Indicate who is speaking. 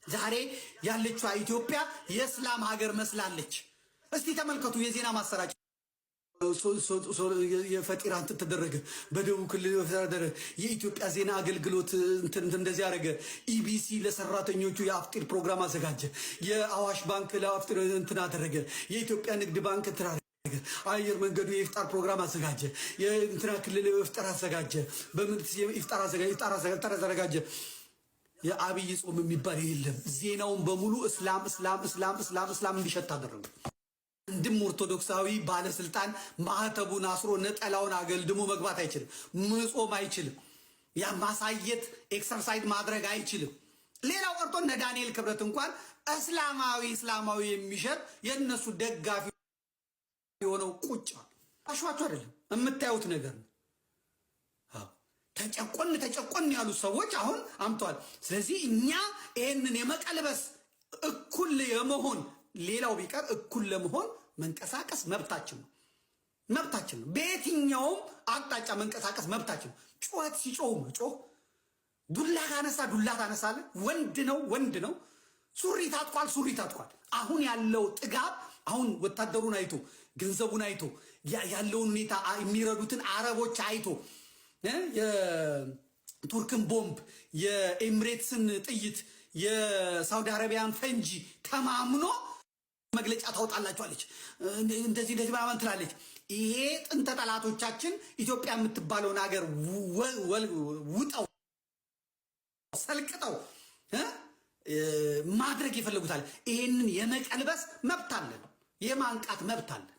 Speaker 1: ዛሬ ያለችው ኢትዮጵያ የእስላም ሀገር መስላለች። እስቲ ተመልከቱ። የዜና ማሰራጫ የፈጢራ እንትን ተደረገ፣ በደቡብ ክልል ተደረገ፣ የኢትዮጵያ ዜና አገልግሎት እንደዚህ ያደረገ፣ ኢቢሲ ለሰራተኞቹ የአፍጢር ፕሮግራም አዘጋጀ፣ የአዋሽ ባንክ ለአፍጢር እንትን አደረገ፣ የኢትዮጵያ ንግድ ባንክ እንትን አደረገ፣ አየር መንገዱ የኢፍጣር ፕሮግራም አዘጋጀ፣ የእንትና ክልል ኢፍጣር አዘጋጀ፣ በመንግስት ኢፍጣር አዘጋጀ። የአብይ ጾም የሚባል የለም። ዜናውን በሙሉ እስላም እንዲሸት አደረጉ። አንድም ኦርቶዶክሳዊ ባለስልጣን ማህተቡን አስሮ ነጠላውን አገልድሞ መግባት አይችልም። መጾም አይችልም። ያ ማሳየት ኤክሰርሳይዝ ማድረግ አይችልም። ሌላው ቀርቶ እነ ዳንኤል ክብረት እንኳን እስላማዊ የሚሸጥ የነሱ ደጋፊ የሆነው ቁጭ አሽዋቸው አይደለም የምታዩት ነገር ነው። ተጨቆን ያሉ ሰዎች አሁን አምጧል። ስለዚህ እኛ ይሄንን የመቀልበስ እኩል የመሆን ሌላው ቢቀር እኩል ለመሆን መንቀሳቀስ መብታችን ነው። በየትኛውም አቅጣጫ መንቀሳቀስ መብታችን ነው። ጩኸት ሲጮህ መጮህ፣ ዱላ ካነሳ ዱላ ታነሳለ። ወንድ ነው። ሱሪ ታጥቋል። አሁን ያለው ጥጋብ አሁን ወታደሩን አይቶ ገንዘቡን አይቶ ያለውን ሁኔታ የሚረዱትን አረቦች አይቶ የቱርክን ቦምብ የኤምሬትስን ጥይት የሳውዲ አረቢያን ፈንጂ ተማምኖ መግለጫ ታወጣላችኋለች። እንደዚህ ባማን ትላለች። ይሄ ጥንተ ጠላቶቻችን ኢትዮጵያ የምትባለውን ሀገር ውጠው ሰልቅጠው ማድረግ ይፈልጉታል። ይሄንን የመቀልበስ መብት አለን፣ የማንቃት መብት አለን።